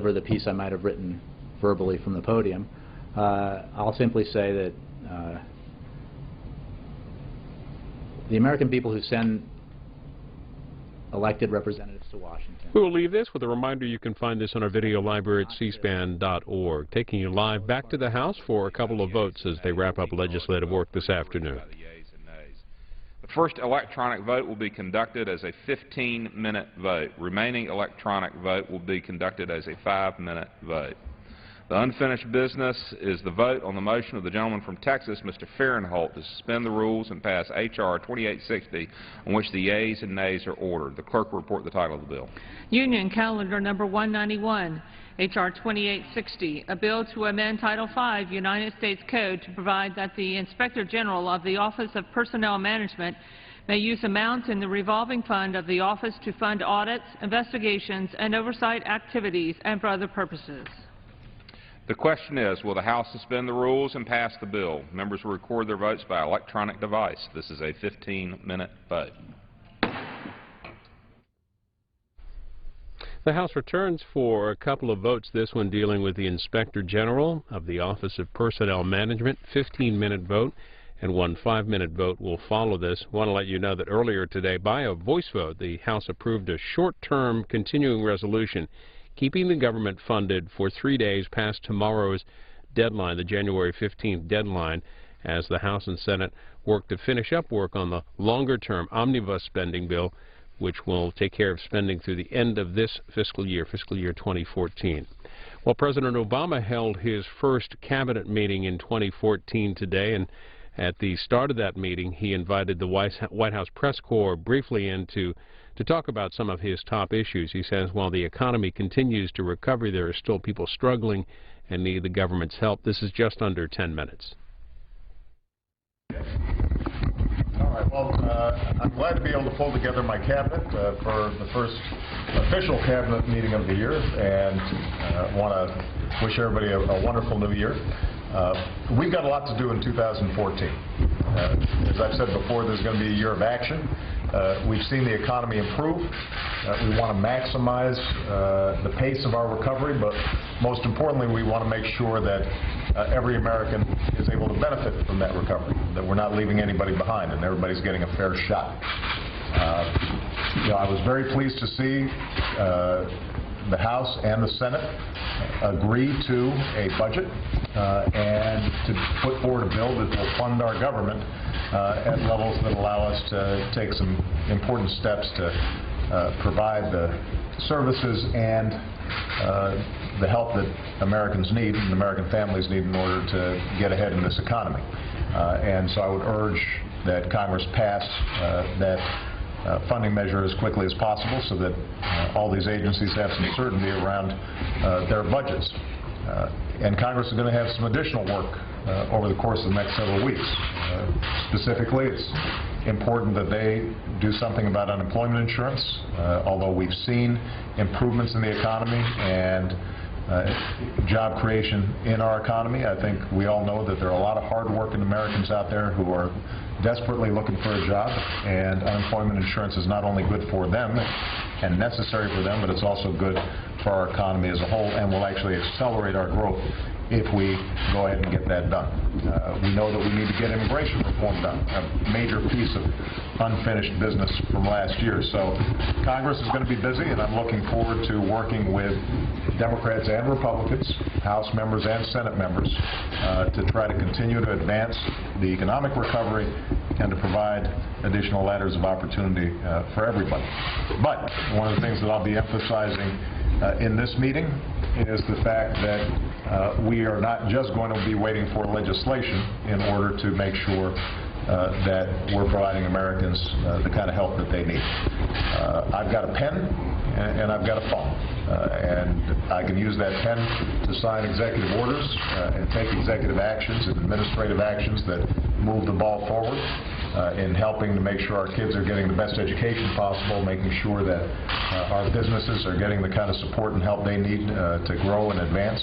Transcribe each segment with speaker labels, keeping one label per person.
Speaker 1: deliver the piece I might have written verbally from the podium. I'll simply say that the American people who send elected representatives to Washington.
Speaker 2: We will leave this with a reminder you can find this on our video library at cspan.org. Taking you live back to the House for a couple of votes as they wrap up legislative work this afternoon.
Speaker 3: The first electronic vote will be conducted as a 15-minute vote. Remaining electronic vote will be conducted as a 5-minute vote. The unfinished business is the vote on the motion of the gentleman from Texas, Mr. Fahrenholt, to suspend the rules and pass H.R. 2860, on which the yeas and nays are ordered. The clerk will report the title of the bill.
Speaker 4: Union Calendar Number 191, H.R. 2860, a bill to amend Title V United States Code to provide that the Inspector General of the Office of Personnel Management may use amounts in the revolving fund of the office to fund audits, investigations, and oversight activities and for other purposes.
Speaker 3: The question is, will the House suspend the rules and pass the bill? Members will record their votes by electronic device. This is a 15-minute vote.
Speaker 2: The House returns for a couple of votes, this one dealing with the Inspector General of the Office of Personnel Management. 15-minute vote and one 5-minute vote will follow this. I want to let you know that earlier today, by a voice vote, the House approved a short-term continuing resolution keeping the government funded for 3 days past tomorrow's deadline, the January 15th deadline, as the House and Senate work to finish up work on the longer-term omnibus spending bill, which will take care of spending through the end of this fiscal year 2014. Well, President Obama held his first cabinet meeting in 2014 today, and at the start of that meeting, he invited the White House press corps briefly in to talk about some of his top issues. He says while the economy continues to recover, there are still people struggling and need the government's help. This is just under 10 minutes.
Speaker 5: All right. Well, I'm glad to be able to pull together my cabinet for the first official cabinet meeting of the year, and want to wish everybody a wonderful new year. We've got a lot to do in 2014. As I've said before, there's going to be a year of action. We've seen the economy improve. We want to maximize the pace of our recovery, but most importantly, we want to make sure that every American is able to benefit from that recovery, that we're not leaving anybody behind and everybody's getting a fair shot. I was very pleased to see the House and the Senate agree to a budget and to put forward a bill that will fund our government at levels that allow us to take some important steps to provide the services and the help that Americans need and American families need in order to get ahead in this economy. And so I would urge that Congress pass that funding measure as quickly as possible so that all these agencies have some certainty around their budgets. And Congress is going to have some additional work over the course of the next several weeks. Specifically, it's important that they do something about unemployment insurance. Although we've seen improvements in the economy and job creation in our economy, I think we all know that there are a lot of hard-working Americans out there who are desperately looking for a job, and unemployment insurance is not only good for them and necessary for them, but it's also good for our economy as a whole and will actually accelerate our growth if we go ahead and get that done. We know that we need to get immigration reform done, a major piece of unfinished business from last year. So Congress is going to be busy, and I'm looking forward to working with Democrats and Republicans, House members and Senate members, to try to continue to advance the economic recovery and to provide additional ladders of opportunity for everybody. But one of the things that I'll be emphasizing in this meeting is the fact that we are not just going to be waiting for legislation in order to make sure that we're providing Americans the kind of help that they need. I've got a pen and I've got a phone, and I can use that pen to sign executive orders and take executive actions and administrative actions that move the ball forward in helping to make sure our kids are getting the best education possible, making sure that our businesses are getting the kind of support and help they need to grow and advance,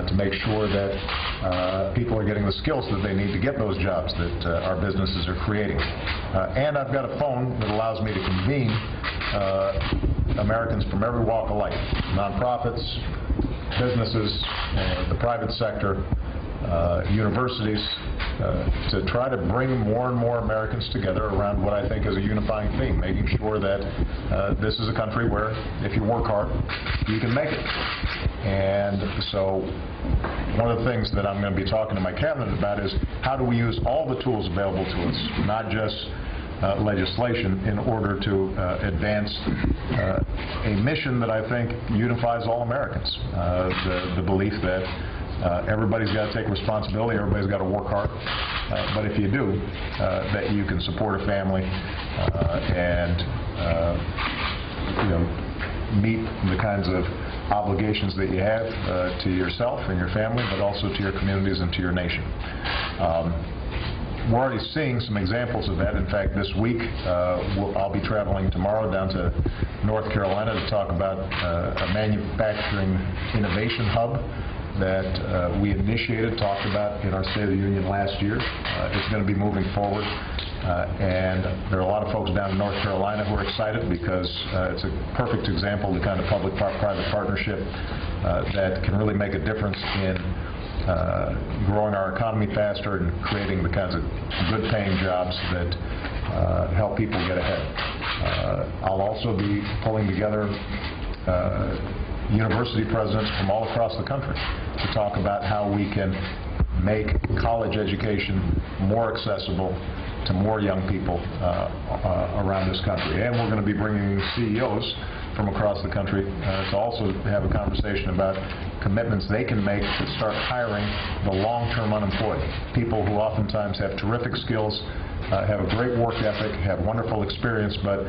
Speaker 5: to make sure that people are getting the skills that they need to get those jobs that our businesses are creating. And I've got a phone that allows me to convene Americans from every walk of life, nonprofits, businesses, the private sector, universities, to try to bring more and more Americans together around what I think is a unifying theme, making sure that this is a country where if you work hard, you can make it. And so one of the things that I'm going to be talking to my cabinet about is how do we use all the tools available to us, not just legislation, in order to advance a mission that I think unifies all Americans. The belief that everybody's got to take responsibility, everybody's got to work hard, but if you do, that you can support a family and meet the kinds of obligations that you have to yourself and your family, but also to your communities and to your nation. We're already seeing some examples of that. In fact, this week I'll be traveling tomorrow down to North Carolina to talk about a manufacturing innovation hub that we initiated, talked about in our State of the Union last year. It's going to be moving forward. And there are a lot of folks down in North Carolina who are excited because it's a perfect example of the kind of public-private partnership that can really make a difference in growing our economy faster and creating the kinds of good-paying jobs that help people get ahead. I'll also be pulling together university presidents from all across the country to talk about how we can make college education more accessible to more young people around this country. And we're going to be bringing CEOs from across the country to also have a conversation about commitments they can make to start hiring the long-term unemployed, people who oftentimes have terrific skills, have a great work ethic, have wonderful experience, but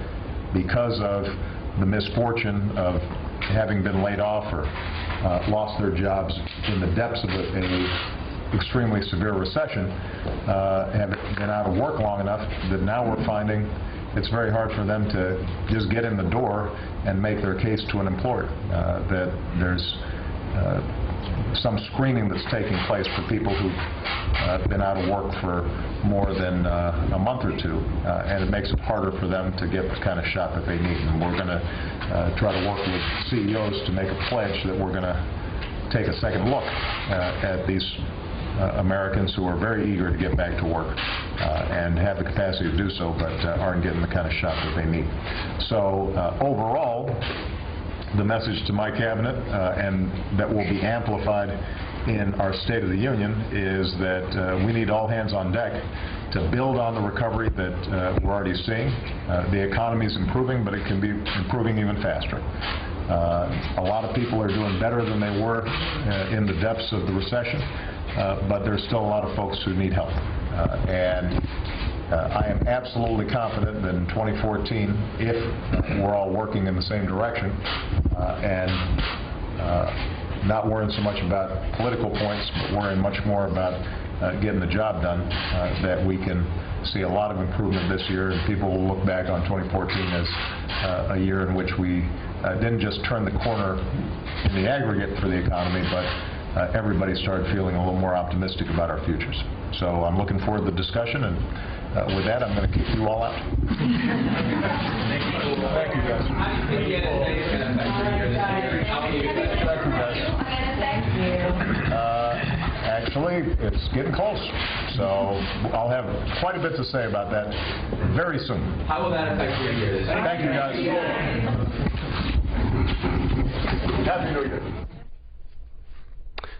Speaker 5: because of the misfortune of having been laid off or lost their jobs in the depths of an extremely severe recession, have been out of work long enough that now we're finding it's very hard for them to just get in the door and make their case to an employer, that there's some screening that's taking place for people who've been out of work for more than a month or two, and it makes it harder for them to get the kind of shot that they need. And we're going to try to work with CEOs to make a pledge that we're going to take a second look at these Americans who are very eager to get back to work and have the capacity to do so, but aren't getting the kind of shot that they need. So overall, the message to my cabinet, and that will be amplified in our State of the Union, is that we need all hands on deck to build on the recovery that we're already seeing. The economy is improving, but it can be improving even faster. A lot of people are doing better than they were in the depths of the recession, but there's still a lot of folks who need help. And I am absolutely confident that in 2014, if we're all working in the same direction and not worrying so much about political points, but worrying much more about getting the job done, that we can see a lot of improvement this year, and people will look back on 2014 as a year in which we didn't just turn the corner in the aggregate for the economy, but everybody started feeling a little more optimistic about our futures. So I'm looking forward to the discussion, and with that, I'm going to kick you all out. Thank you, guys. Actually, it's getting close, so I'll have quite a bit to say about that very soon.
Speaker 6: How will that affect your year?
Speaker 5: Thank you, guys. Happy New Year.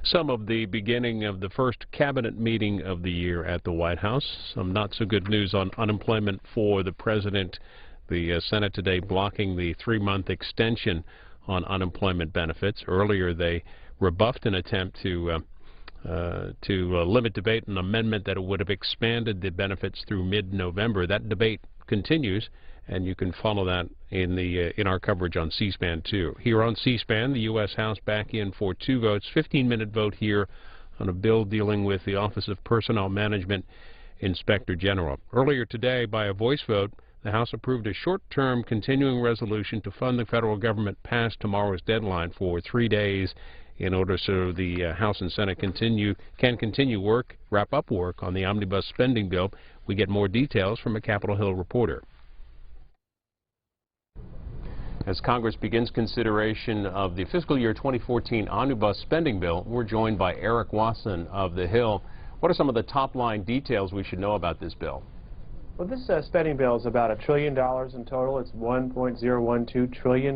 Speaker 2: Some of the beginning of the first cabinet meeting of the year at the White House. Some not so good news on unemployment for the president. The Senate today blocking the 3-month extension on unemployment benefits. Earlier they rebuffed an attempt to limit debate, an amendment that would have expanded the benefits through mid-November. That debate continues, and you can follow that in our coverage on C-SPAN too. Here on C-SPAN, the U.S. House back in for 2 votes, 15-minute vote here on a bill dealing with the Office of Personnel Management Inspector General. Earlier today, by a voice vote, the House approved a short-term continuing resolution to fund the federal government past tomorrow's deadline for 3 days in order so the House and Senate can continue wrap up work on the omnibus spending bill. We get more details from a Capitol Hill reporter. As Congress begins consideration of the fiscal year 2014 omnibus spending bill, we're joined by Eric Wasson of The Hill. What are some of the top-line details we should know about this bill?
Speaker 6: Well, this spending bill is about $1 trillion in total. It's $1.012 trillion.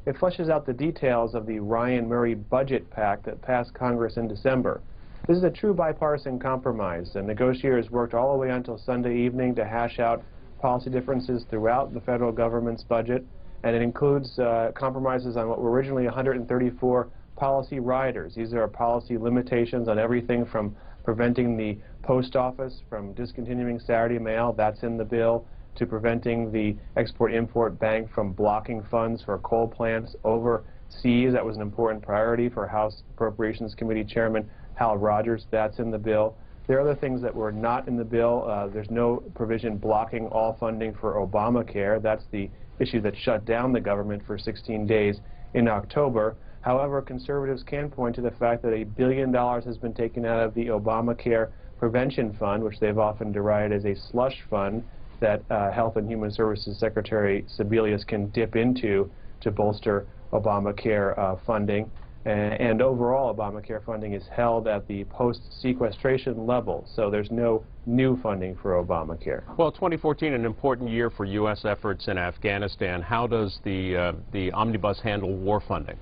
Speaker 6: It fleshes out the details of the Ryan-Murray budget pact that passed Congress in December. This is a true bipartisan compromise. The negotiators worked all the way until Sunday evening to hash out policy differences throughout the federal government's budget, and it includes compromises on what were originally 134 policy riders. These are policy limitations on everything from preventing the post office from discontinuing Saturday mail, that's in the bill, to preventing the Export-Import Bank from blocking funds for coal plants overseas. That was an important priority for House Appropriations Committee Chairman Hal Rogers. That's in the bill. There are other things that were not in the bill. There's no provision blocking all funding for Obamacare. That's the issue that shut down the government for 16 days in October. However, conservatives can point to the fact that $1 billion has been taken out of the Obamacare Prevention Fund, which they've often derided as a slush fund that Health and Human Services Secretary Sebelius can dip into to bolster Obamacare funding. And overall, Obamacare funding is held at the post-sequestration level, so there's no new funding for Obamacare.
Speaker 2: Well, 2014, an important year for U.S. efforts in Afghanistan. How does the omnibus handle war funding?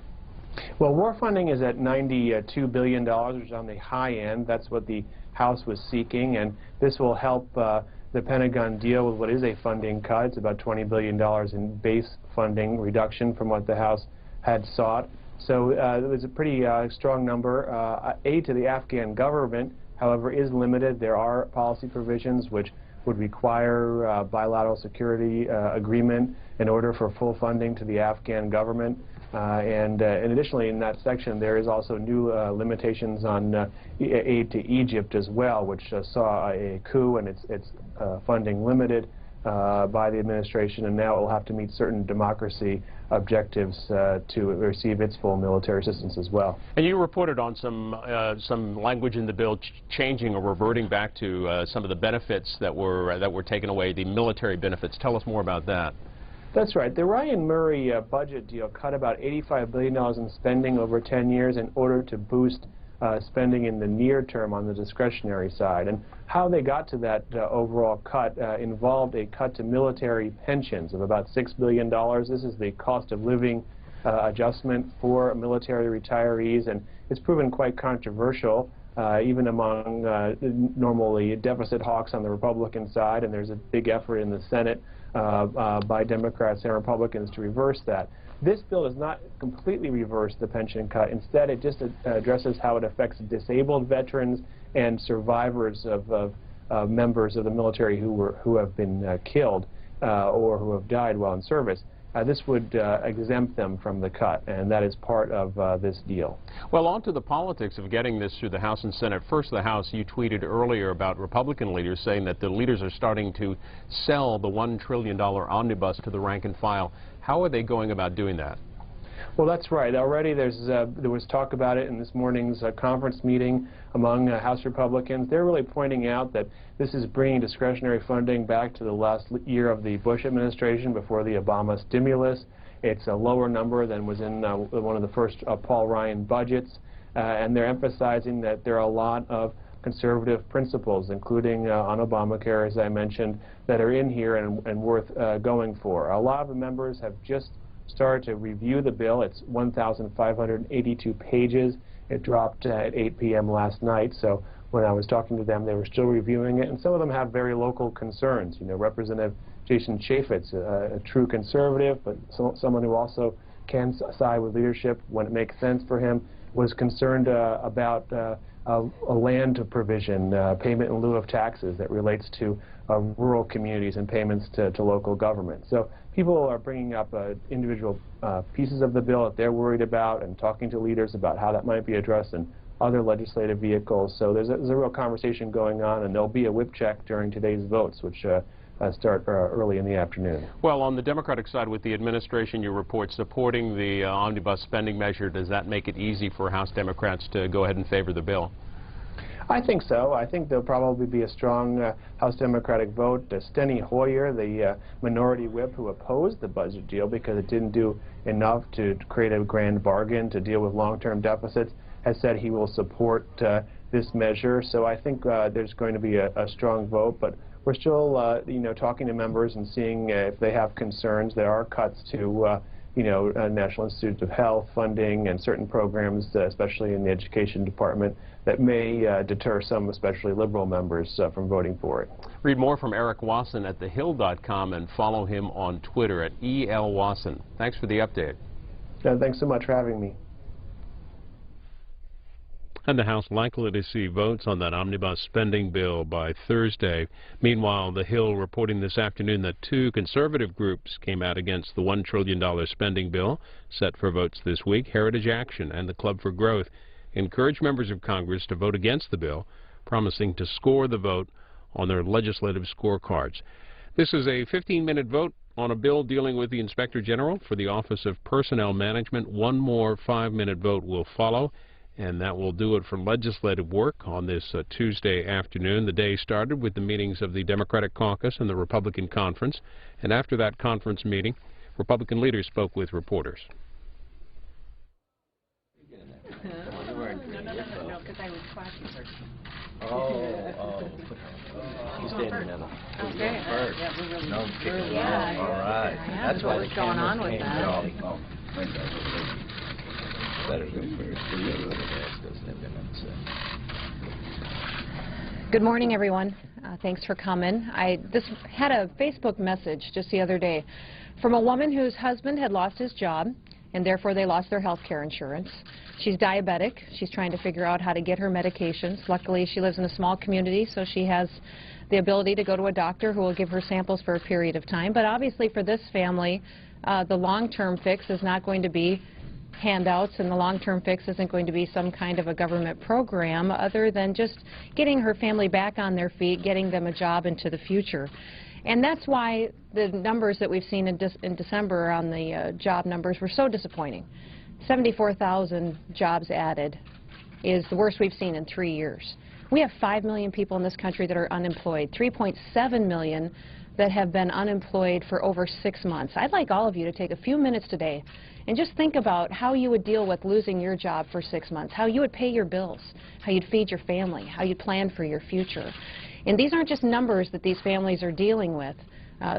Speaker 6: Well, war funding is at $92 billion, which is on the high end. That's what the House was seeking, and this will help the Pentagon deal with what is a funding cut. It's about $20 billion in base funding reduction from what the House had sought. So it was a pretty strong number. Aid to the Afghan government, however, is limited. There are policy provisions which would require bilateral security agreement in order for full funding to the Afghan government. And additionally, in that section, there is also new limitations on aid to Egypt as well, which saw a coup and its funding limited by the administration, and now it will have to meet certain democracy objectives to receive its full military assistance as well.
Speaker 2: And you reported on some language in the bill changing or reverting back to some of the benefits that were taken away, the military benefits. Tell us more about that.
Speaker 6: That's right. The Ryan-Murray budget deal cut about $85 billion in spending over 10 years in order to boost spending in the near term on the discretionary side. And how they got to that overall cut involved a cut to military pensions of about $6 billion. This is the cost of living adjustment for military retirees, and it's proven quite controversial even among normally deficit hawks on the Republican side, and there's a big effort in the Senate by Democrats and Republicans to reverse that. This bill does not completely reverse the pension cut. Instead, it just addresses how it affects disabled veterans and survivors of members of the military who have been killed or who have died while in service. This would exempt them from the cut, and that is part of this deal.
Speaker 2: Well, on to the politics of getting this through the House and Senate. First, the House, you tweeted earlier about Republican leaders saying that the leaders are starting to sell the $1 trillion omnibus to the rank and file. How are they going about doing that?
Speaker 6: Well, that's right. Already there was talk about it in this morning's conference meeting among House Republicans. They're really pointing out that this is bringing discretionary funding back to the last year of the Bush administration before the Obama stimulus. It's a lower number than was in one of the first Paul Ryan budgets, and they're emphasizing that there are a lot of conservative principles, including on Obamacare, as I mentioned, that are in here and worth going for. A lot of the members have just started to review the bill. It's 1,582 pages. It dropped at 8 p.m. last night, so when I was talking to them, they were still reviewing it, and some of them have very local concerns. You know, Representative Jason Chaffetz, a true conservative, but someone who also can side with leadership when it makes sense for him, was concerned about a land provision, payment in lieu of taxes that relates to rural communities and payments to local government. So people are bringing up individual pieces of the bill that they're worried about and talking to leaders about how that might be addressed in other legislative vehicles. So there's a real conversation going on, and there'll be a whip check during today's votes, which start early in the afternoon.
Speaker 2: Well, on the Democratic side, with the administration, you report supporting the omnibus spending measure. Does that make it easy for House Democrats to go ahead and favor the bill?
Speaker 6: I think so. I think there'll probably be a strong House Democratic vote. Steny Hoyer, the minority whip who opposed the budget deal because it didn't do enough to create a grand bargain to deal with long-term deficits, has said he will support this measure. So I think there's going to be a strong vote, but we're still, talking to members and seeing if they have concerns. There are cuts to, National Institutes of Health funding and certain programs, especially in the Education Department, that may deter some, especially liberal members, from voting for it.
Speaker 2: Read more from Eric Wasson at thehill.com and follow him on Twitter at @ELWasson. Thanks for the update.
Speaker 6: Thanks so much for having me.
Speaker 2: And the House likely to see votes on that omnibus spending bill by Thursday. Meanwhile, The Hill reporting this afternoon that two conservative groups came out against the $1 trillion spending bill set for votes this week. Heritage Action and the Club for Growth encourage members of Congress to vote against the bill, promising to score the vote on their legislative scorecards. This is a 15-minute vote on a bill dealing with the Inspector General for the Office of Personnel Management. One more 5-minute vote will follow, and that will do it for legislative work on this Tuesday afternoon. The day started with the meetings of the Democratic Caucus and the Republican Conference, and after that conference meeting, Republican leaders spoke with reporters.
Speaker 7: No, because I was watching her.
Speaker 8: You stay in the middle.
Speaker 7: Okay.
Speaker 8: First.
Speaker 7: Yeah, we're really,
Speaker 8: No,
Speaker 7: yeah.
Speaker 8: all right.
Speaker 7: Yeah,
Speaker 8: That's why
Speaker 7: what's
Speaker 8: the
Speaker 7: going on
Speaker 8: cameras
Speaker 7: with
Speaker 8: came
Speaker 7: that?
Speaker 8: out. Better go first.
Speaker 9: Good morning, everyone. Thanks for coming. I just had a Facebook message just the other day from a woman whose husband had lost his job, and therefore they lost their health care insurance. She's diabetic. She's trying to figure out how to get her medications. Luckily, she lives in a small community, so she has the ability to go to a doctor who will give her samples for a period of time. But obviously for this family, the long-term fix is not going to be handouts, and the long-term fix isn't going to be some kind of a government program other than just getting her family back on their feet, getting them a job into the future. And that's why the numbers that we've seen in December on the job numbers were so disappointing. 74,000 jobs added is the worst we've seen in 3 years. We have 5 million people in this country that are unemployed, 3.7 million that have been unemployed for over 6 months. I'd like all of you to take a few minutes today and just think about how you would deal with losing your job for 6 months, how you would pay your bills, how you'd feed your family, how you'd plan for your future. And these aren't just numbers that these families are dealing with.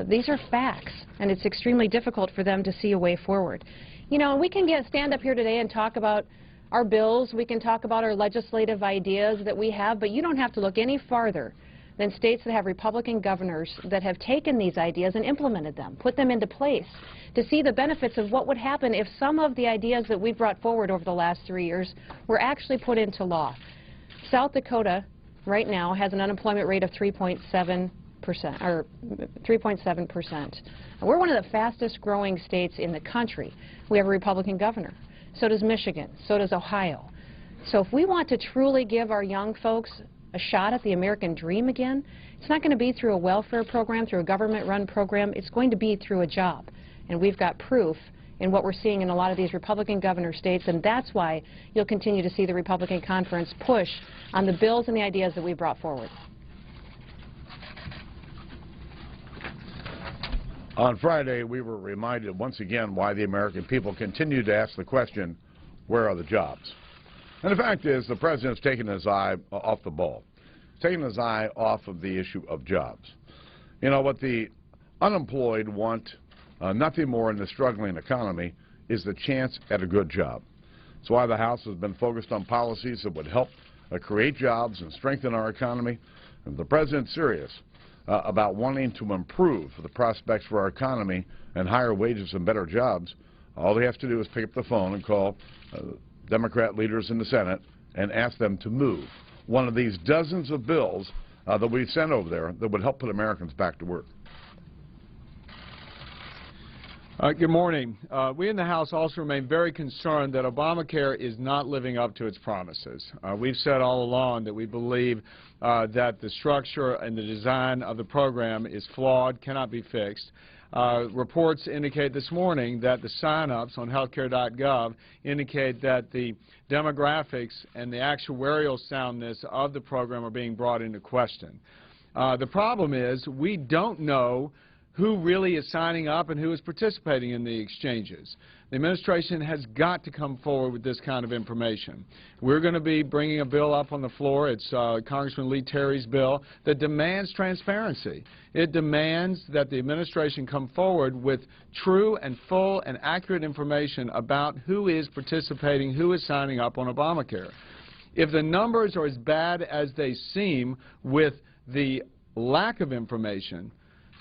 Speaker 9: These are facts, and it's extremely difficult for them to see a way forward. You know, we can stand up here today and talk about our bills, we can talk about our legislative ideas that we have, but you don't have to look any farther than states that have Republican governors that have taken these ideas and implemented them, put them into place, to see the benefits of what would happen if some of the ideas that we've brought forward over the last 3 years were actually put into law. South Dakota right now has an unemployment rate of 3.7%, or 3.7%. We're one of the fastest growing states in the country. We have a Republican governor. So does Michigan. So does Ohio. So if we want to truly give our young folks a shot at the American dream again, it's not going to be through a welfare program, through a government-run program. It's going to be through a job. And we've got proof in what we're seeing in a lot of these Republican governor states, and that's why you'll continue to see the Republican conference push on the bills and the ideas that we brought forward.
Speaker 10: On Friday, we were reminded once again why the American people continue to ask the question, where are the jobs? And the fact is, the President's taken his eye off the ball. He's taken his eye off of the issue of jobs. You know, what the unemployed want, nothing more in the struggling economy, is the chance at a good job. That's why the House has been focused on policies that would help create jobs and strengthen our economy. And the President's serious about wanting to improve the prospects for our economy and higher wages and better jobs. All he has to do is pick up the phone and call Democrat leaders in the Senate and ask them to move one of these dozens of bills that we've sent over there that would help put Americans back to work.
Speaker 11: Good morning. We in the House also remain very concerned that Obamacare is not living up to its promises. We've said all along that we believe that the structure and the design of the program is flawed, cannot be fixed. Reports indicate this morning that the sign-ups on healthcare.gov indicate that the demographics and the actuarial soundness of the program are being brought into question. The problem is we don't know who really is signing up and who is participating in the exchanges. The administration has got to come forward with this kind of information. We're going to be bringing a bill up on the floor. It's Congressman Lee Terry's bill that demands transparency. It demands that the administration come forward with true and full and accurate information about who is participating, who is signing up on Obamacare. If the numbers are as bad as they seem with the lack of information,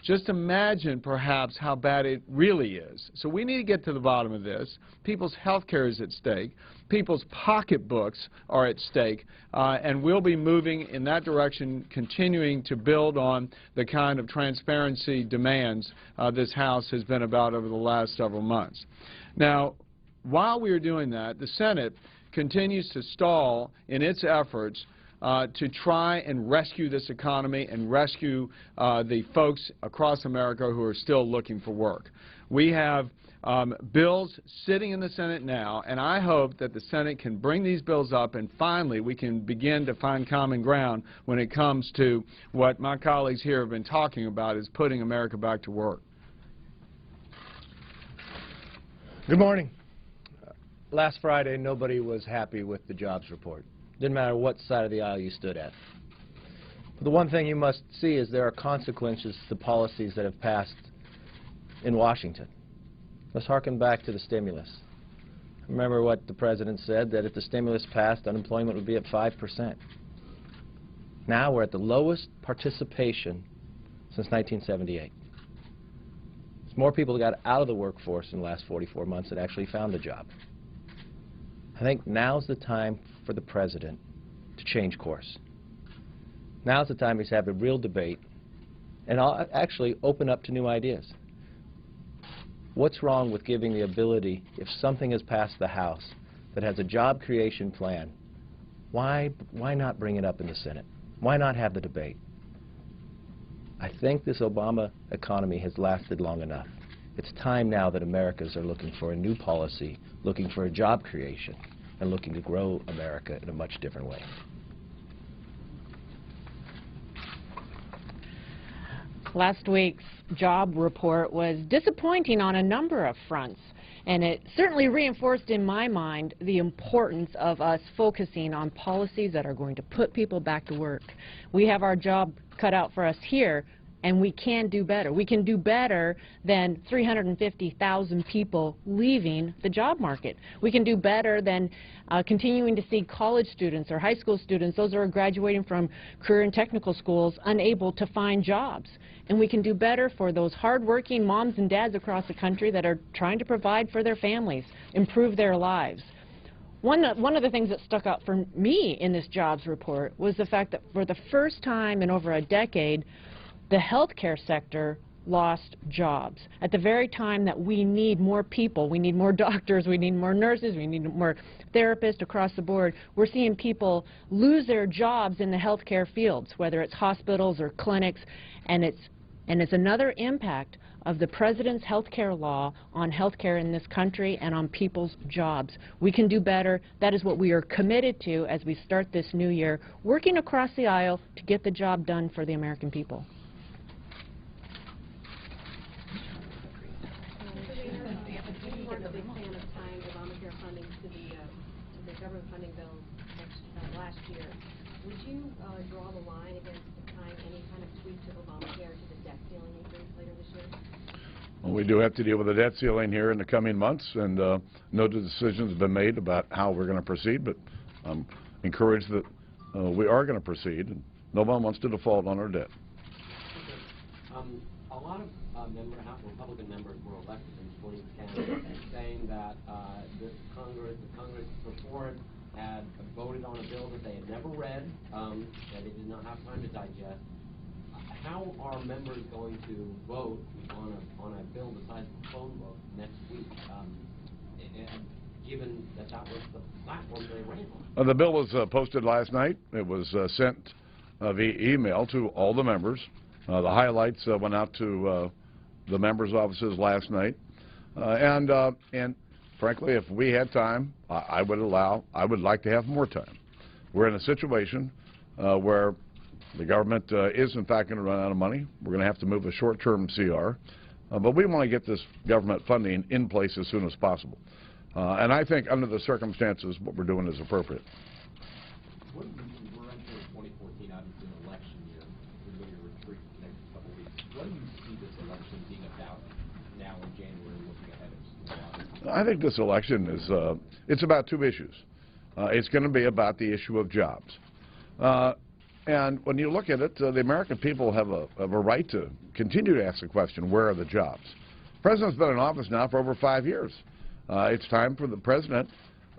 Speaker 11: just imagine perhaps how bad it really is. So we need to get to the bottom of this. People's health care is at stake. People's pocketbooks are at stake. And we'll be moving in that direction, continuing to build on the kind of transparency demands this House has been about over the last several months. Now, while we are doing that, the Senate continues to stall in its efforts to try and rescue this economy and rescue the folks across America who are still looking for work. We have bills sitting in the Senate now, and I hope that the Senate can bring these bills up and finally we can begin to find common ground when it comes to what my colleagues here have been talking about, is putting America back to work.
Speaker 8: Good morning. Last Friday, nobody was happy with the jobs report. Didn't matter what side of the aisle you stood at. But the one thing you must see is there are consequences to policies that have passed in Washington. Let's harken back to the stimulus. Remember what the President said, that if the stimulus passed, unemployment would be at 5%. Now we're at the lowest participation since 1978. There's more people got out of the workforce in the last 44 months that actually found a job. I think now's the time for the President to change course. Now's the time he's have a real debate and I'll actually open up to new ideas. What's wrong with giving the ability, if something has passed the House that has a job creation plan, why not bring it up in the Senate? Why not have the debate? I think this Obama economy has lasted long enough. It's time now that Americans are looking for a new policy, looking for a job creation, and looking to grow America in a much different way.
Speaker 9: Last week's job report was disappointing on a number of fronts, and it certainly reinforced in my mind the importance of us focusing on policies that are going to put people back to work. We have our job cut out for us here, and we can do better. We can do better than 350,000 people leaving the job market. We can do better than continuing to see college students or high school students, those who are graduating from career and technical schools, unable to find jobs. And we can do better for those hardworking moms and dads across the country that are trying to provide for their families, improve their lives. One of the things that stuck out for me in this jobs report was the fact that for the first time in over a decade, the healthcare sector lost jobs. At the very time that we need more people, we need more doctors, we need more nurses, we need more therapists across the board, we're seeing people lose their jobs in the healthcare fields, whether it's hospitals or clinics, and it's another impact of the President's healthcare law on healthcare in this country and on people's jobs. We can do better. That is what we are committed to as we start this new year, working across the aisle to get the job done for the American people.
Speaker 7: Government funding bills last year. Would you draw the line against tying any kind of tweak to Obamacare to the debt ceiling increase later this year?
Speaker 10: Well, we do have to deal with the debt ceiling here in the coming months, and no decisions have been made about how we're going to proceed, but I'm encouraged that we are going to proceed, and no one wants to default on our debt.
Speaker 12: A lot of Republican members were elected in 2010 saying that the Congress before it had voted on a bill that they had never read, that they did not have time to digest. How are members going to vote on a bill the size of a phone book next week, given that that was the platform they ran on?
Speaker 10: The bill was posted last night. It was sent via email to all the members. The highlights went out to the members' offices last night, and frankly, if we had time, I would like to have more time. We're in a situation where the government is in fact going to run out of money. We're going to have to move a short-term CR, but we want to get this government funding in place as soon as possible. And I think under the circumstances, what we're doing is appropriate.
Speaker 12: We're entering 2014, obviously an election year. We're going to retreat for the next couple of weeks. What do you see this election being about now in January, looking ahead of?
Speaker 10: I think this election is it's about two issues. It's going to be about the issue of jobs. And when you look at it, the American people have a right to continue to ask the question, where are the jobs? The President's been in office now for over 5 years. It's time for the President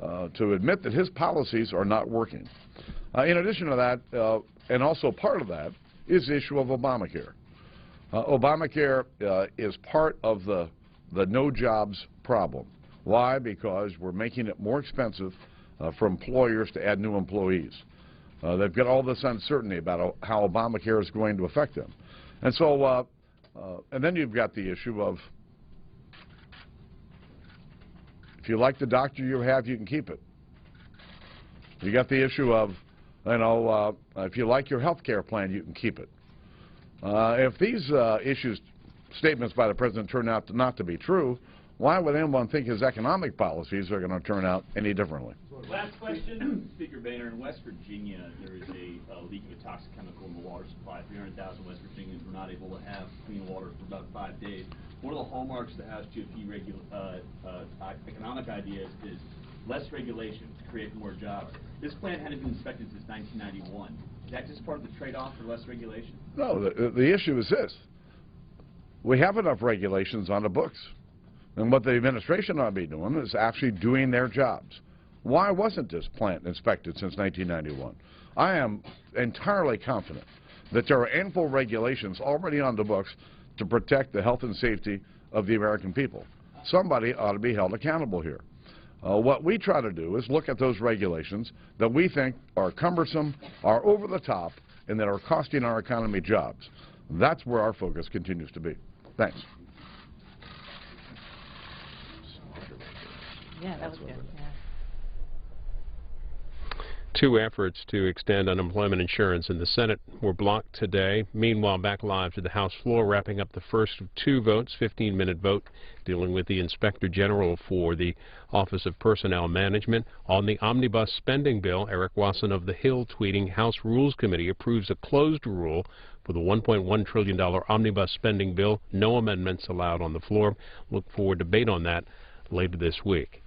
Speaker 10: to admit that his policies are not working. In addition to that, and also part of that, is the issue of Obamacare. Obamacare is part of the no jobs problem. Why? Because we're making it more expensive for employers to add new employees. They've got all this uncertainty about how Obamacare is going to affect them. And so, and then you've got the issue of, if you like the doctor you have, you can keep it. You got the issue of, you know, if you like your health care plan, you can keep it. If these statements by the President turn out not to be true, why would anyone think his economic policies are going to turn out any differently?
Speaker 13: Last question, Speaker Boehner. In West Virginia, there is a leak of a toxic chemical in the water supply. 300,000 West Virginians were not able to have clean water for about 5 days. One of the hallmarks of the House GOP economic ideas is less regulation to create more jobs. This plant hadn't been inspected since 1991. Is that just part of the trade-off for less regulation?
Speaker 10: No, the issue is this. We have enough regulations on the books. And what the administration ought to be doing is actually doing their jobs. Why wasn't this plant inspected since 1991? I am entirely confident that there are ample regulations already on the books to protect the health and safety of the American people. Somebody ought to be held accountable here. What we try to do is look at those regulations that we think are cumbersome, are over the top, and that are costing our economy jobs. That's where our focus continues to be. Thanks.
Speaker 4: Yeah, that was good. Yeah.
Speaker 2: Two efforts to extend unemployment insurance in the Senate were blocked today. Meanwhile, back live to the House floor, wrapping up the first of two votes, 15-minute vote, dealing with the Inspector General for the Office of Personnel Management. On the omnibus spending bill, Eric Wasson of the Hill tweeting, House Rules Committee approves a closed rule for the $1.1 trillion omnibus spending bill. No amendments allowed on the floor. Look for debate on that later this week.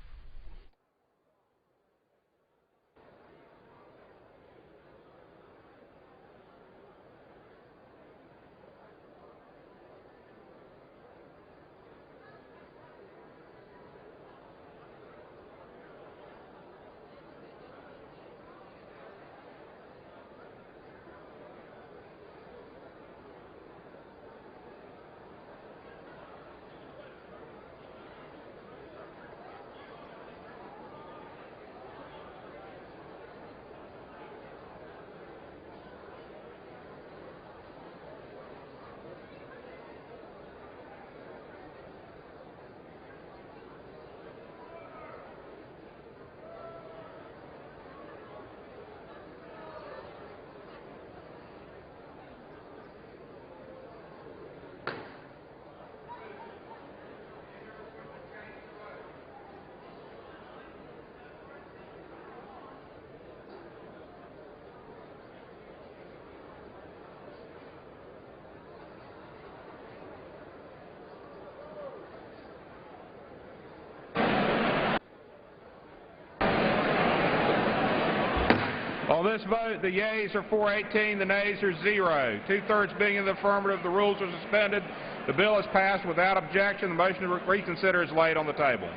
Speaker 3: On this vote, the yeas are 418, the nays are 0. Two-thirds being in the affirmative, the rules are suspended. The bill is passed without objection. The motion to reconsider is laid on the table.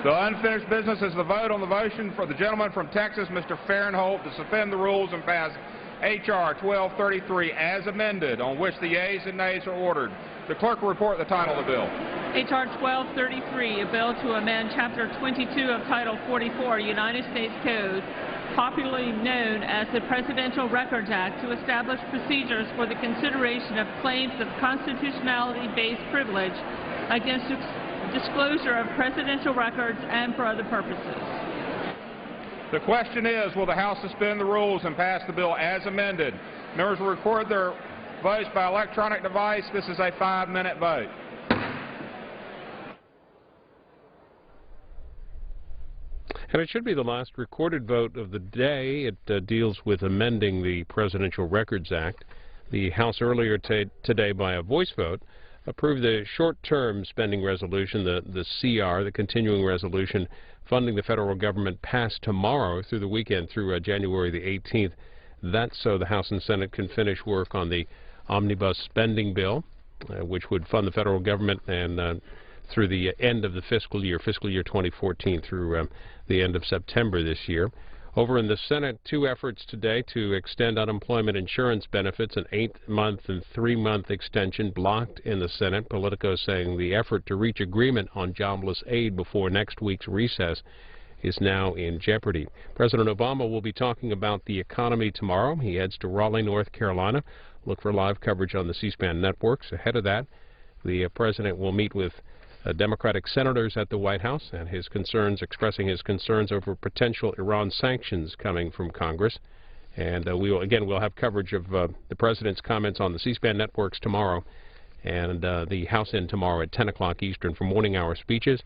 Speaker 3: The unfinished business is the vote on the motion for the gentleman from Texas, Mr. Farenthold, to suspend the rules and pass H.R. 1233 as amended, on which the yeas and nays are ordered. The clerk will report the title of the bill.
Speaker 4: H.R. 1233, a bill to amend Chapter 22 of Title 44, United States Code, popularly known as the Presidential Records Act, to establish procedures for the consideration of claims of constitutionality-based privilege against disclosure of presidential records and for other purposes.
Speaker 3: The question is, will the House suspend the rules and pass the bill as amended? Members will record their votes by electronic device. This is a 5-minute vote.
Speaker 2: And it should be the last recorded vote of the day. It deals with amending the Presidential Records Act. The House earlier today, by a voice vote, approved the short-term spending resolution, the CR, the continuing resolution, funding the federal government, passed tomorrow through the weekend through January the 18th. That's so the House and Senate can finish work on the omnibus spending bill, which would fund the federal government and through the end of the fiscal year 2014 through the end of September this year. Over in the Senate, 2 efforts today to extend unemployment insurance benefits, an 8-month and 3-month extension blocked in the Senate. Politico saying the effort to reach agreement on jobless aid before next week's recess is now in jeopardy. President Obama will be talking about the economy tomorrow. He heads to Raleigh, North Carolina. Look for live coverage on the C-SPAN networks. Ahead of that, the president will meet with Democratic senators at the White House and expressing his concerns over potential Iran sanctions coming from Congress. And we'll have coverage of the president's comments on the C-SPAN networks tomorrow, and the House in tomorrow at 10 o'clock Eastern for morning hour speeches,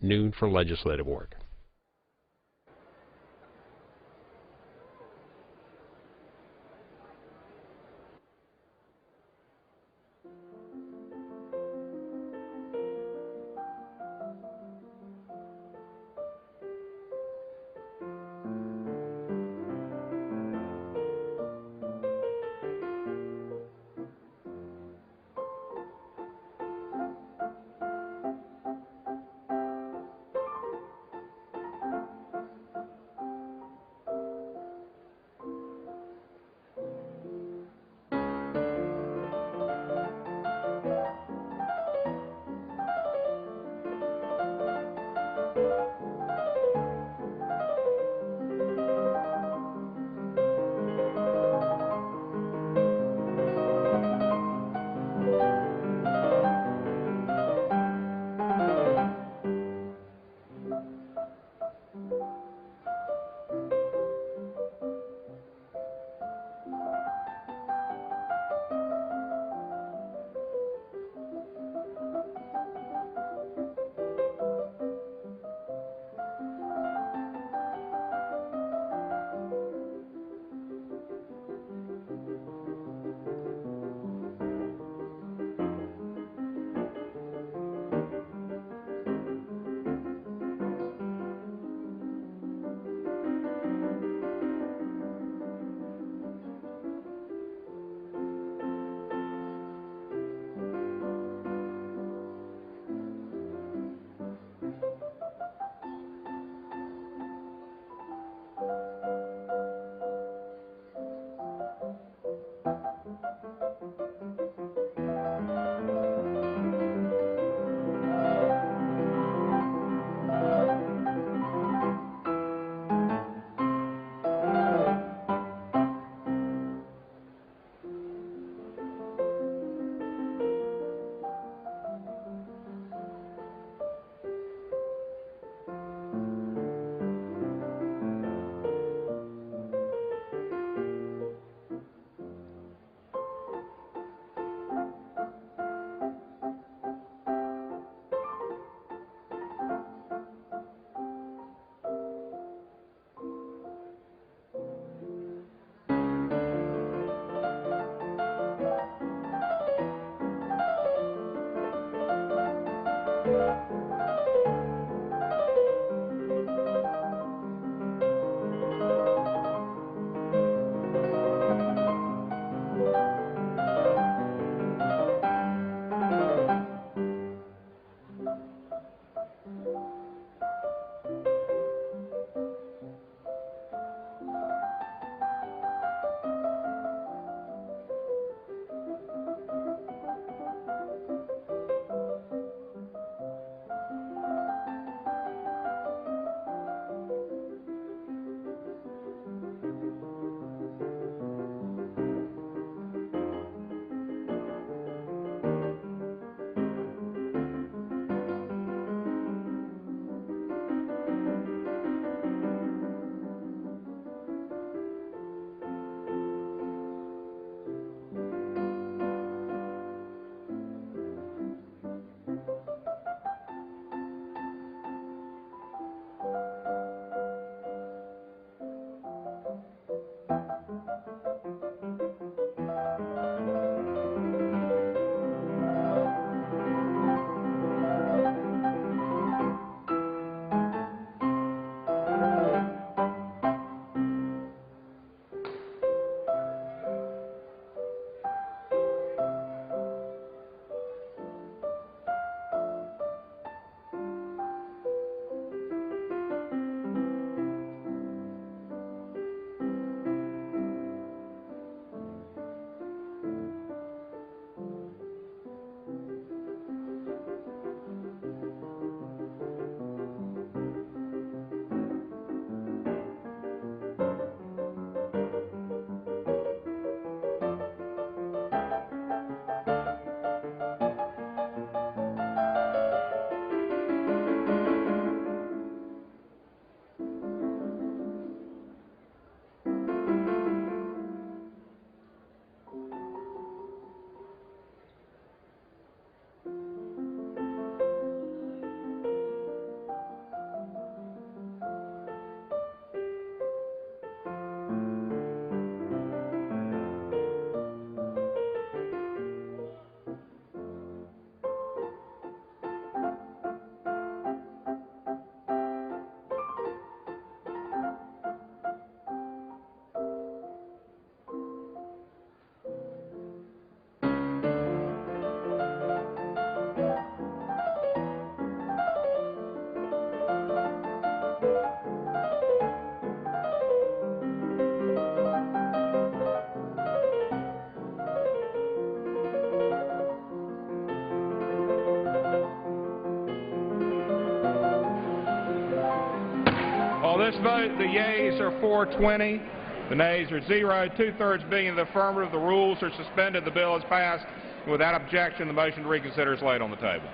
Speaker 2: noon for legislative work.
Speaker 3: On this vote, the yeas are 420, the nays are 0, 2/3 being in the affirmative. The rules are suspended. The bill is passed. And without objection, the motion to reconsider is laid on the table.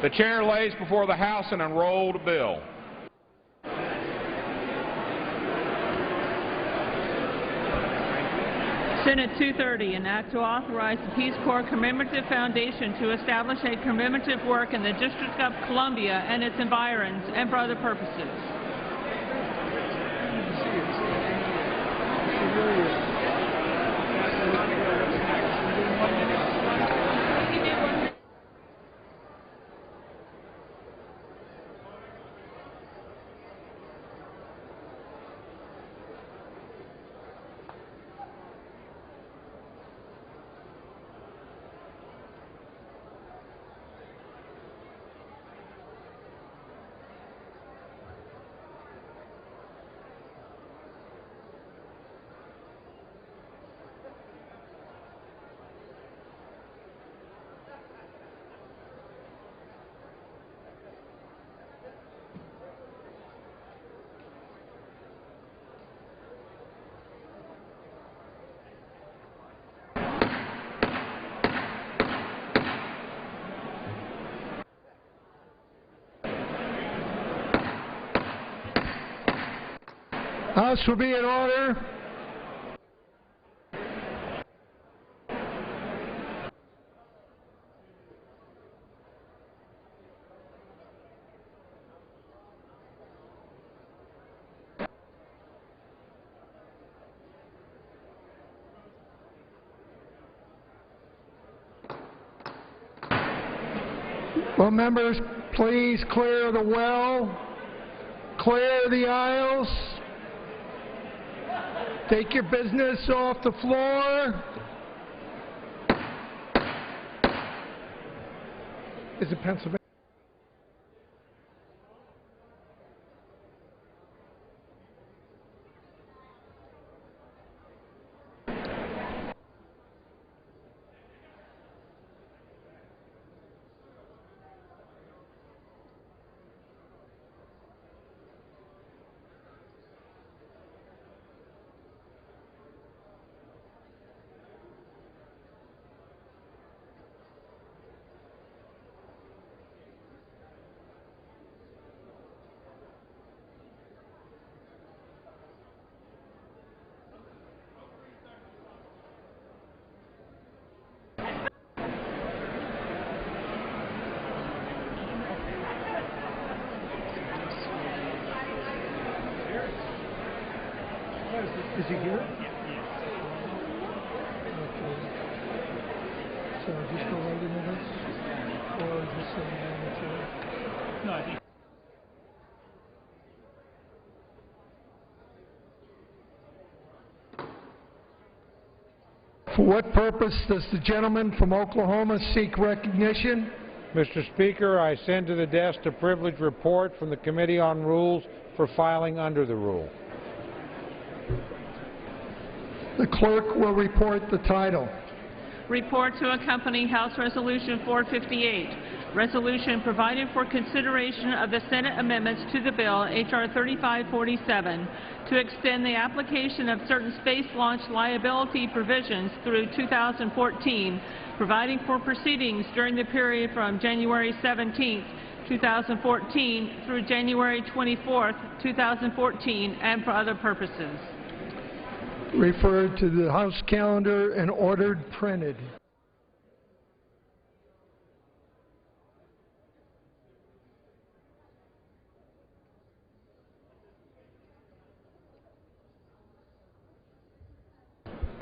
Speaker 3: The chair lays before the House an enrolled bill.
Speaker 4: Senate 230, an act to authorize the Peace Corps Commemorative Foundation to establish a commemorative work in the District of Columbia and its environs and for other purposes.
Speaker 14: House will be in order. Will members please clear the well, clear the aisles, take your business off the floor. Is it Pennsylvania? Is he here? Okay. So just go right into this, or just sit down in the chair?
Speaker 13: No, I think.
Speaker 14: For what purpose does the gentleman from Oklahoma seek recognition?
Speaker 15: Mr. Speaker, I send to the desk a privileged report from the Committee on Rules for filing under the rule.
Speaker 14: The clerk will report the title.
Speaker 4: Report to accompany House Resolution 458, resolution providing for consideration of the Senate amendments to the bill, H.R. 3547, to extend the application of certain space launch liability provisions through 2014, providing for proceedings during the period from January 17, 2014 through January 24, 2014, and for other purposes.
Speaker 14: Referred to the House calendar and ordered printed.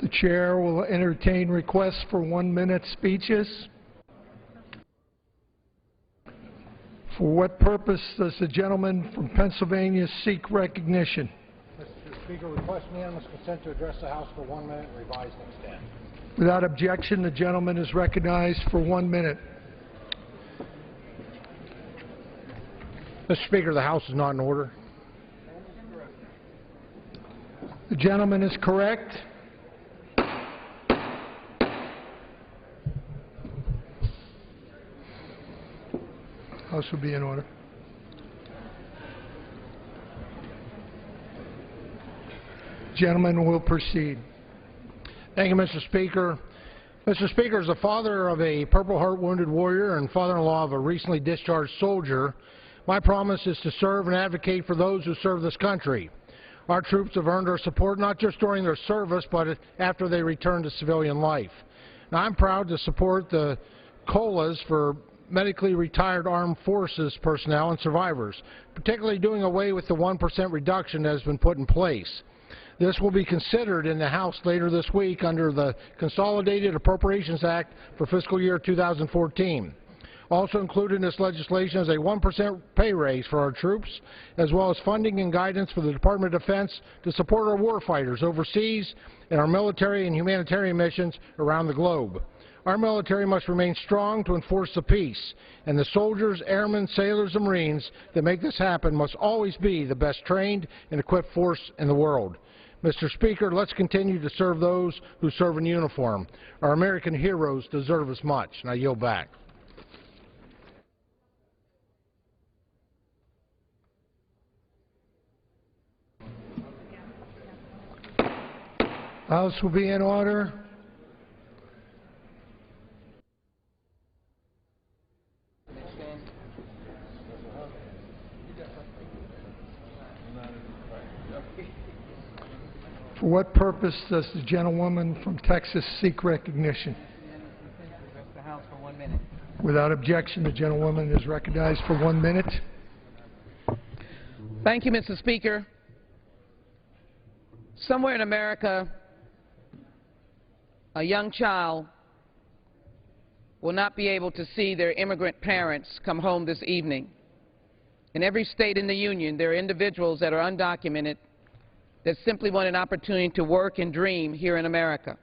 Speaker 14: The chair will entertain requests for 1-minute speeches. For what purpose does the gentleman from Pennsylvania seek recognition?
Speaker 15: Mr. Speaker, request unanimous consent to address the House for 1 minute, revised and extend.
Speaker 14: Without objection, the gentleman is recognized for 1 minute.
Speaker 15: Mr. Speaker, the House is not in order.
Speaker 14: The gentleman is correct. House will be in order. Gentleman will proceed.
Speaker 15: Thank you, Mr. Speaker. Mr. Speaker, as the father of a Purple Heart wounded warrior and father-in-law of a recently discharged soldier, my promise is to serve and advocate for those who serve this country. Our troops have earned our support not just during their service, but after they return to civilian life. Now, I'm proud to support the COLAs for medically retired armed forces personnel and survivors, particularly doing away with the 1% reduction that has been put in place. This will be considered in the House later this week under the Consolidated Appropriations Act for fiscal year 2014. Also included in this legislation is a 1% pay raise for our troops, as well as funding and guidance for the Department of Defense to support our warfighters overseas and our military and humanitarian missions around the globe. Our military must remain strong to enforce the peace, and the soldiers, airmen, sailors, and Marines that make this happen must always be the best trained and equipped force in the world. Mr. Speaker, let's continue to serve those who serve in uniform. Our American heroes deserve as much. And I yield back.
Speaker 14: House will be in order. For what purpose does the gentlewoman from Texas seek recognition?
Speaker 16: Address the House for 1 minute.
Speaker 14: Without objection, the gentlewoman is recognized for 1 minute.
Speaker 16: Thank you, Mr. Speaker. Somewhere in America, a young child will not be able to see their immigrant parents come home this evening. In every state in the Union, there are individuals that are undocumented that simply want an opportunity to work and dream here in America.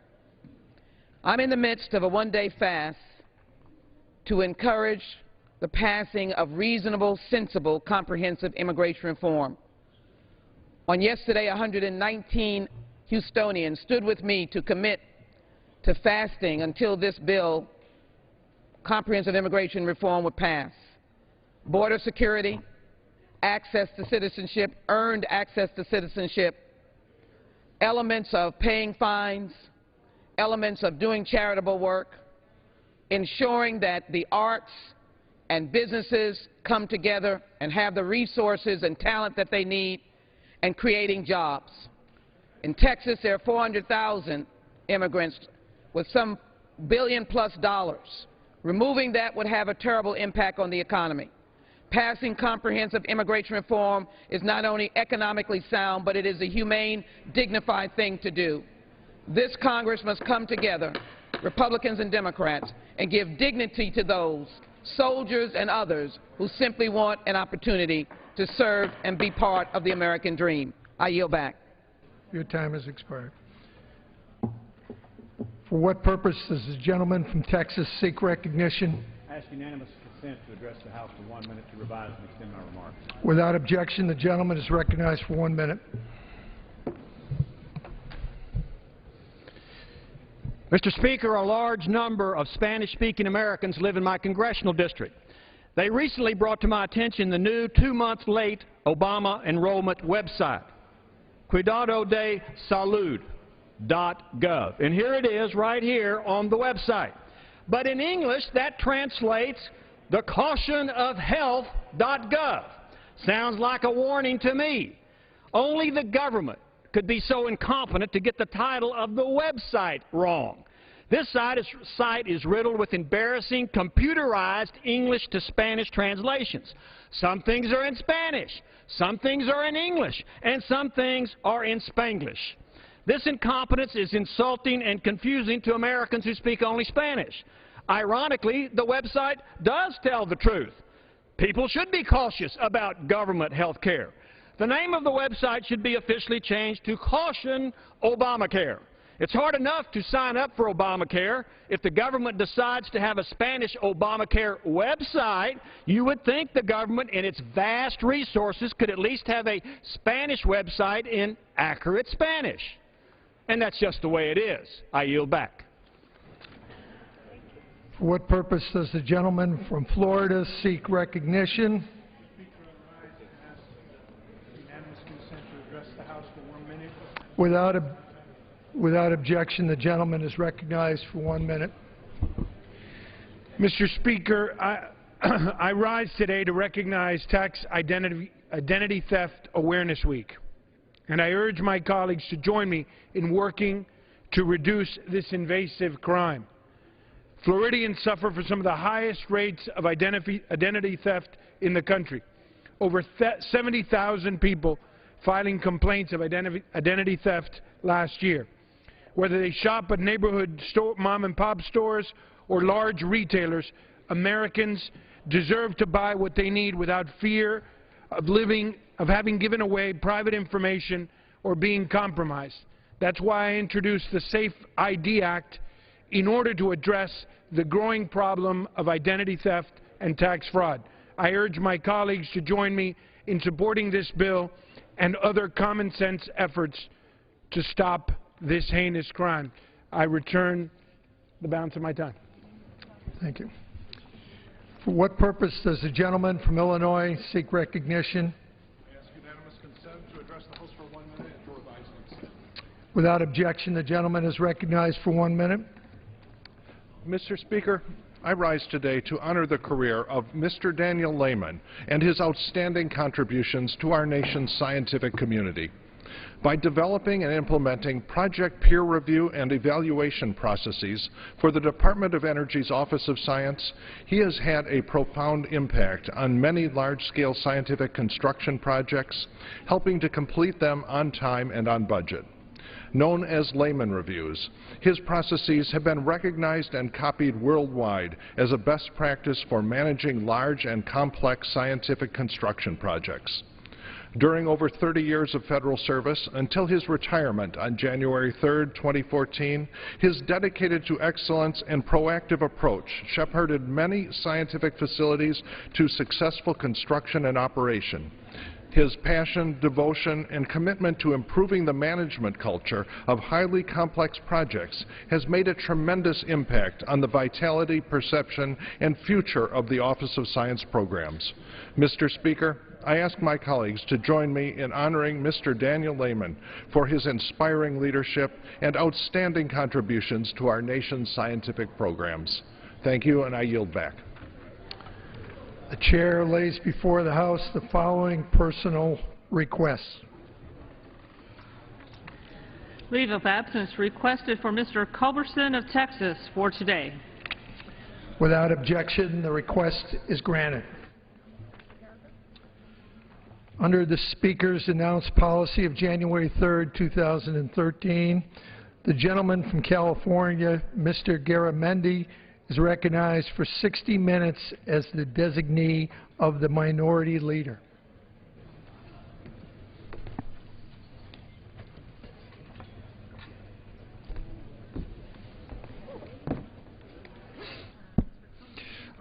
Speaker 16: I'm in the midst of a one-day fast to encourage the passing of reasonable, sensible, comprehensive immigration reform. On yesterday, 119 Houstonians stood with me to commit to fasting until this bill, comprehensive immigration reform, would pass. Border security, access to citizenship, earned access to citizenship, elements of paying fines, elements of doing charitable work, ensuring that the arts and businesses come together and have the resources and talent that they need, and creating jobs. In Texas, there are 400,000 immigrants with some $1 billion+ dollars. Removing that would have a terrible impact on the economy. Passing comprehensive immigration reform is not only economically sound, but it is a humane, dignified thing to do. This Congress must come together, Republicans and Democrats, and give dignity to those soldiers and others who simply want an opportunity to serve and be part of the American dream. I yield back.
Speaker 14: Your time has expired. For what purpose does the gentleman from Texas seek recognition?
Speaker 17: I ask unanimous consent to address the House for 1 minute to revise and extend my remarks.
Speaker 14: Without objection, the gentleman is recognized for 1 minute.
Speaker 18: Mr. Speaker, a large number of Spanish-speaking Americans live in my congressional district. They recently brought to my attention the new 2-month-late Obama enrollment website, cuidadodesalud.gov. And here it is right here on the website. But in English, that translates thecautionofhealth.gov. Sounds like a warning to me. Only the government could be so incompetent to get the title of the website wrong. This site is riddled with embarrassing computerized English to Spanish translations. Some things are in Spanish, some things are in English, and some things are in Spanglish. This incompetence is insulting and confusing to Americans who speak only Spanish. Ironically, the website does tell the truth. People should be cautious about government health care. The name of the website should be officially changed to Caution Obamacare. It's hard enough to sign up for Obamacare. If the government decides to have a Spanish Obamacare website, you would think the government, in its vast resources, could at least have a Spanish website in accurate Spanish. And that's just the way it is. I yield back.
Speaker 14: For what purpose does the gentleman from Florida seek recognition? Without objection, the gentleman is recognized for 1 minute.
Speaker 15: Mr. Speaker, I rise today to recognize Tax Identity Theft Awareness Week, and I urge my colleagues to join me in working to reduce this invasive crime. Floridians suffer from some of the highest rates of identity theft in the country. Over 70,000 people filing complaints of identity theft last year. Whether they shop at neighborhood mom-and-pop stores or large retailers, Americans deserve to buy what they need without fear of having given away private information or being compromised. That's why I introduced the Safe ID Act in order to address the growing problem of identity theft and tax fraud. I urge my colleagues to join me in supporting this bill and other common-sense efforts to stop this heinous crime. I return the balance of my time.
Speaker 14: Thank you. For what purpose does the gentleman from Illinois seek recognition?
Speaker 10: I ask unanimous consent to address the House for 1 minute and to revise and extend.
Speaker 14: Without objection, the gentleman is recognized for 1 minute.
Speaker 19: Mr. Speaker, I rise today to honor the career of Mr. Daniel Lehman and his outstanding contributions to our nation's scientific community. By developing and implementing project peer review and evaluation processes for the Department of Energy's Office of Science, he has had a profound impact on many large-scale scientific construction projects, helping to complete them on time and on budget. Known as Lehman Reviews, his processes have been recognized and copied worldwide as a best practice for managing large and complex scientific construction projects. During over 30 years of federal service, until his retirement on January 3, 2014, his dedicated to excellence and proactive approach shepherded many scientific facilities to successful construction and operation. His passion, devotion, and commitment to improving the management culture of highly complex projects has made a tremendous impact on the vitality, perception, and future of the Office of Science programs. Mr. Speaker, I ask my colleagues to join me in honoring Mr. Daniel Lehman for his inspiring leadership and outstanding contributions to our nation's scientific programs. Thank you, and I yield back.
Speaker 14: The chair lays before the House the following personal requests.
Speaker 4: Leave of absence requested for Mr. Culberson of Texas for today.
Speaker 14: Without objection, the request is granted. Under the Speaker's announced policy of January 3rd, 2013, the gentleman from California, Mr. Garamendi, is recognized for 60 minutes as the designee of the minority leader.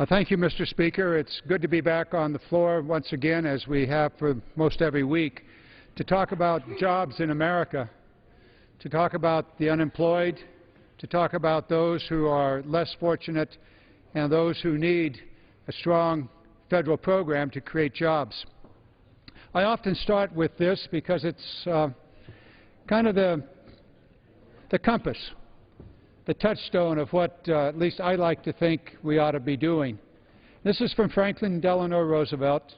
Speaker 20: Thank you, Mr. Speaker. It's good to be back on the floor once again, as we have for most every week, to talk about jobs in America, to talk about the unemployed, to talk about those who are less fortunate and those who need a strong federal program to create jobs. I often start with this because it's kind of the compass, the touchstone of what at least I like to think we ought to be doing. This is from Franklin Delano Roosevelt,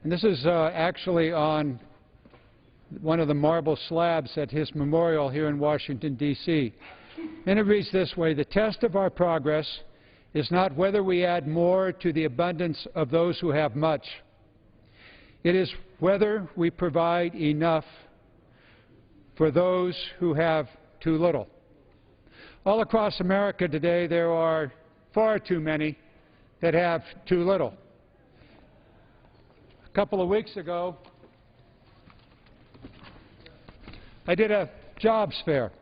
Speaker 20: and this is actually on one of the marble slabs at his memorial here in Washington, D.C. And it reads this way: "The test of our progress is not whether we add more to the abundance of those who have much. It is whether we provide enough for those who have too little." All across America today, there are far too many that have too little. A couple of weeks ago, I did a jobs fair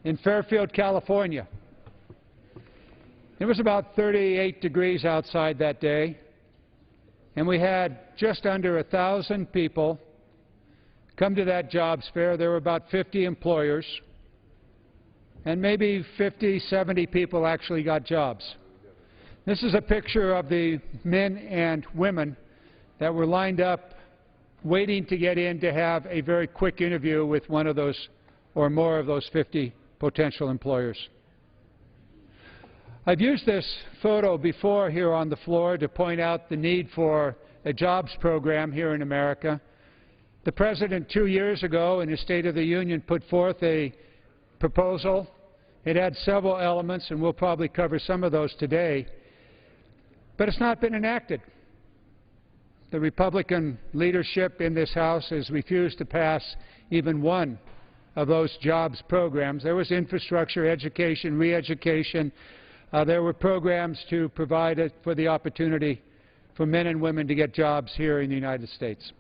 Speaker 20: in Fairfield, California. It was about 38 degrees outside that day, and we had just under 1,000 people come to that jobs fair. There were about 50 employers, and maybe 50, 70 people actually got jobs. This is a picture of the men and women that were lined up waiting to get in to have a very quick interview with one of those or more of those 50 potential employers. I've used this photo before here on the floor to point out the need for a jobs program here in America. The President 2 years ago in his State of the Union put forth a proposal. It had several elements, and we'll probably cover some of those today, but it's not been enacted. The Republican leadership in this House has refused to pass even one of those jobs programs. There was infrastructure, education, re-education. There were programs to provide for the opportunity for men and women to get jobs here in the United States.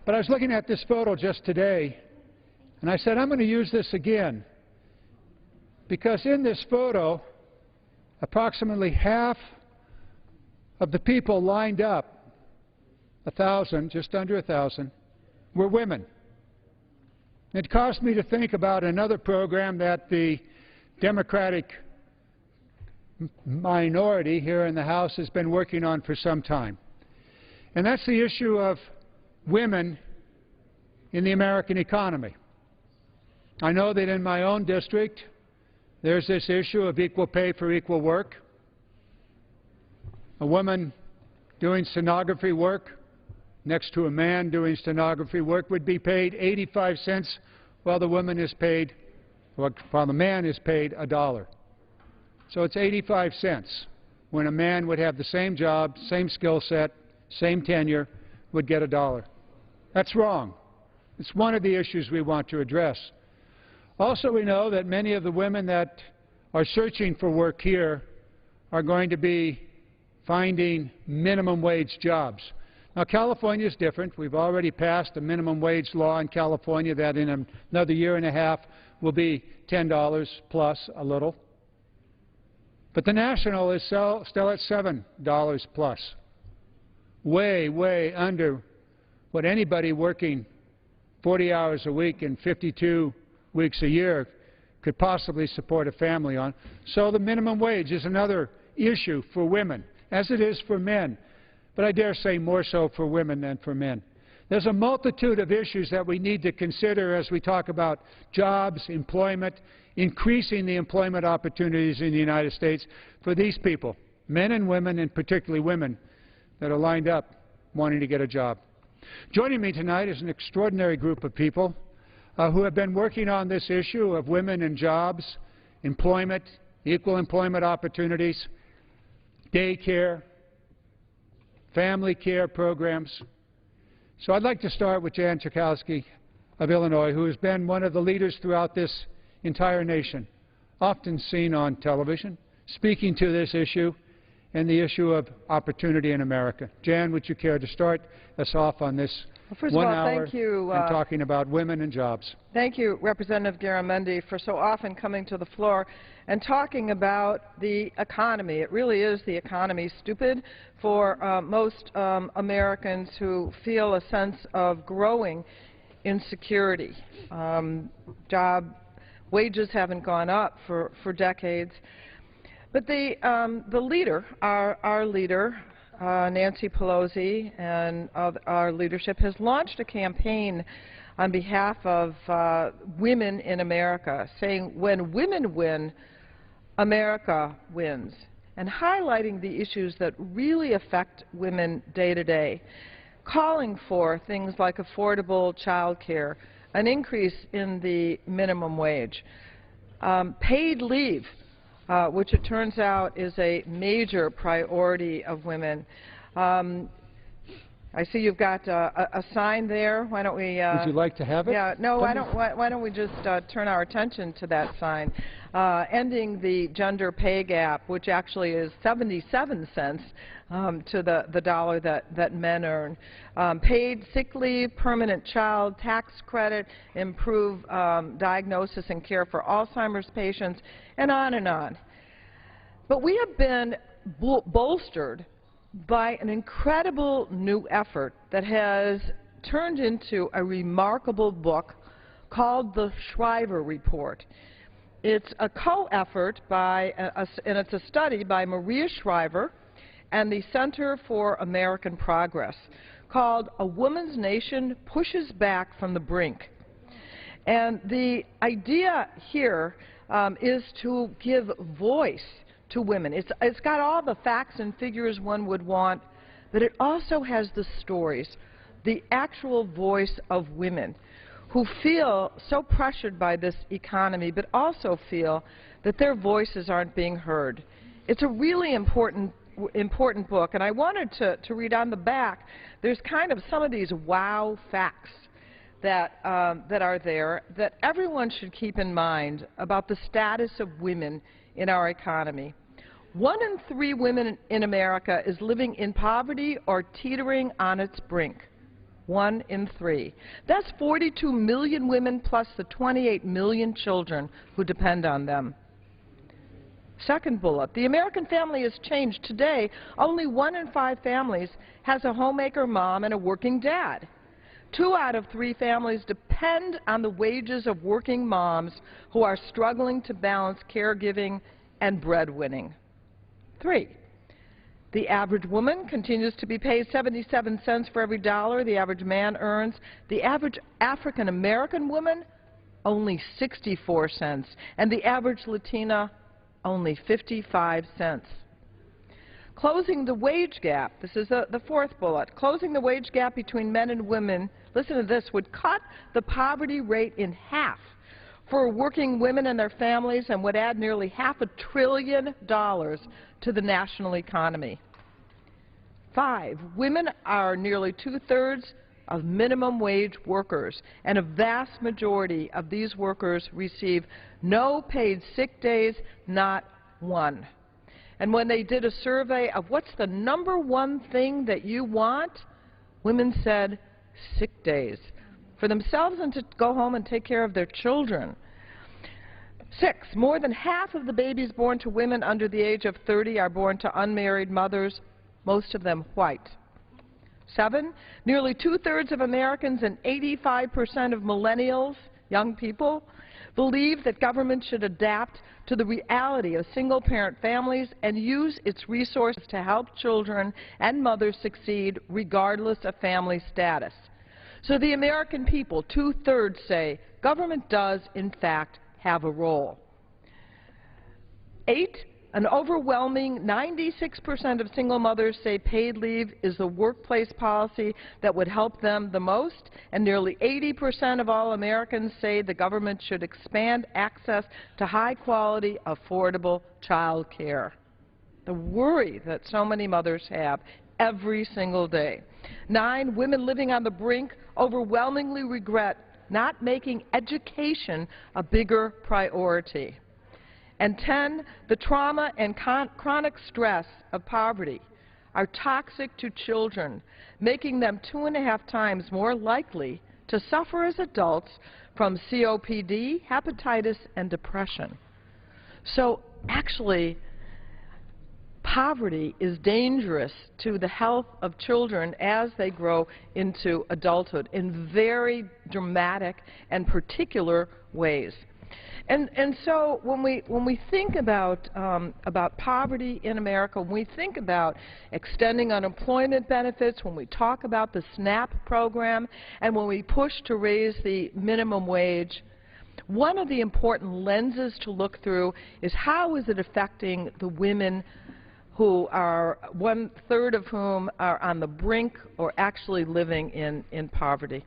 Speaker 20: But I was looking at this photo just today, and I said, I'm going to use this again, because in this photo, approximately half of the people lined up, 1,000, just under 1,000, were women. It caused me to think about another program that the Democratic minority here in the House has been working on for some time. And that's the issue of women in the American economy. I know that in my own district, there's this issue of equal pay for equal work. A woman doing stenography work next to a man doing stenography work would be paid 85 cents while the man is paid $1. So it's 85 cents when a man would have the same job, same skill set, same tenure, would get $1. That's wrong. It's one of the issues we want to address. Also, we know that many of the women that are searching for work here are going to be finding minimum wage jobs. Now, California is different. We've already passed a minimum wage law in California that in another year and a half will be $10 plus a little. But the national is still at $7 plus, way, way under what anybody working 40 hours a week and 52 weeks a year could possibly support a family on. So the minimum wage is another issue for women, as it is for men, but I dare say more so for women than for men. There's a multitude of issues that we need to consider as we talk about jobs, employment, increasing the employment opportunities in the United States for these people, men and women, and particularly women that are lined up wanting to get a job. Joining me tonight is an extraordinary group of people who have been working on this issue of women and jobs, employment, equal employment opportunities, daycare, family care programs. So I'd like to start with Jan Schakowsky of Illinois, who has been one of the leaders throughout this entire nation, often seen on television, speaking to this issue and the issue of opportunity in America. Jan, would you care to start us off on this
Speaker 21: First of
Speaker 20: 1
Speaker 21: all,
Speaker 20: hour
Speaker 21: thank you,
Speaker 20: and talking about women and jobs?
Speaker 21: Thank you, Representative Garamendi, for so often coming to the floor and talking about the economy. It really is the economy, stupid for most Americans who feel a sense of growing insecurity. Wages haven't gone up for decades. But the leader, our leader, Nancy Pelosi, and our leadership has launched a campaign on behalf of women in America, saying when women win, America wins, and highlighting the issues that really affect women day to day, calling for things like affordable child care, an increase in the minimum wage, paid leave, which it turns out is a major priority of women. I see you've got a sign there. Why don't we...
Speaker 20: Would you like to have it?
Speaker 21: Yeah, no, why don't we just turn our attention to that sign. Ending the gender pay gap, which actually is 77 cents to the dollar that men earn. Paid sick leave, permanent child tax credit, improve diagnosis and care for Alzheimer's patients, and on and on. But we have been bolstered by an incredible new effort that has turned into a remarkable book called the Shriver Report. It's a co-effort and it's a study by Maria Shriver and the Center for American Progress called A Woman's Nation Pushes Back from the Brink. And the idea here is to give voice to women. It's got all the facts and figures one would want, but it also has the stories, the actual voice of women who feel so pressured by this economy, but also feel that their voices aren't being heard. It's a really important book, and I wanted to read on the back. There's kind of some of these wow facts that are there that everyone should keep in mind about the status of women in our economy. 1 in 3 women in America is living in poverty or teetering on its brink. 1 in 3. That's 42 million women plus the 28 million children who depend on them. Second bullet, the American family has changed. Today, only 1 in 5 families has a homemaker mom and a working dad. 2 out of 3 families depend on the wages of working moms who are struggling to balance caregiving and breadwinning. 3, the average woman continues to be paid 77 cents for every dollar the average man earns. The average African American woman, only 64 cents, and the average Latina, only 55 cents. Closing the wage gap, this is the 4th bullet, closing the wage gap between men and women, listen to this, would cut the poverty rate in half for working women and their families and would add nearly $500 billion to the national economy. 5, women are nearly 2/3 of minimum wage workers, and a vast majority of these workers receive no paid sick days, not one. And when they did a survey of what's the #1 thing that you want, women said sick days for themselves and to go home and take care of their children. 6, more than half of the babies born to women under the age of 30 are born to unmarried mothers, most of them white. 7, nearly 2/3 of Americans and 85% of millennials, young people, believe that government should adapt to the reality of single-parent families and use its resources to help children and mothers succeed regardless of family status. So the American people, 2/3, say government does, in fact, have a role. 8, an overwhelming 96% of single mothers say paid leave is the workplace policy that would help them the most, and nearly 80% of all Americans say the government should expand access to high-quality, affordable child care. The worry that so many mothers have every single day. 9, women living on the brink overwhelmingly regret not making education a bigger priority. And 10, the trauma and chronic stress of poverty are toxic to children, making them 2.5 times more likely to suffer as adults from COPD, hepatitis, and depression. So actually, poverty is dangerous to the health of children as they grow into adulthood in very dramatic and particular ways. And so when we think about poverty in America, when we think about extending unemployment benefits, when we talk about the SNAP program, and when we push to raise the minimum wage, one of the important lenses to look through is how is it affecting the women who are 1/3 of whom are on the brink or actually living in poverty.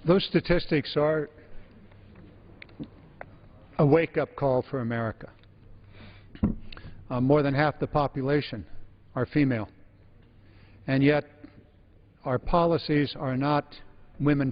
Speaker 20: Those statistics are a wake-up call for America. More than half the population are female, and yet our policies are not women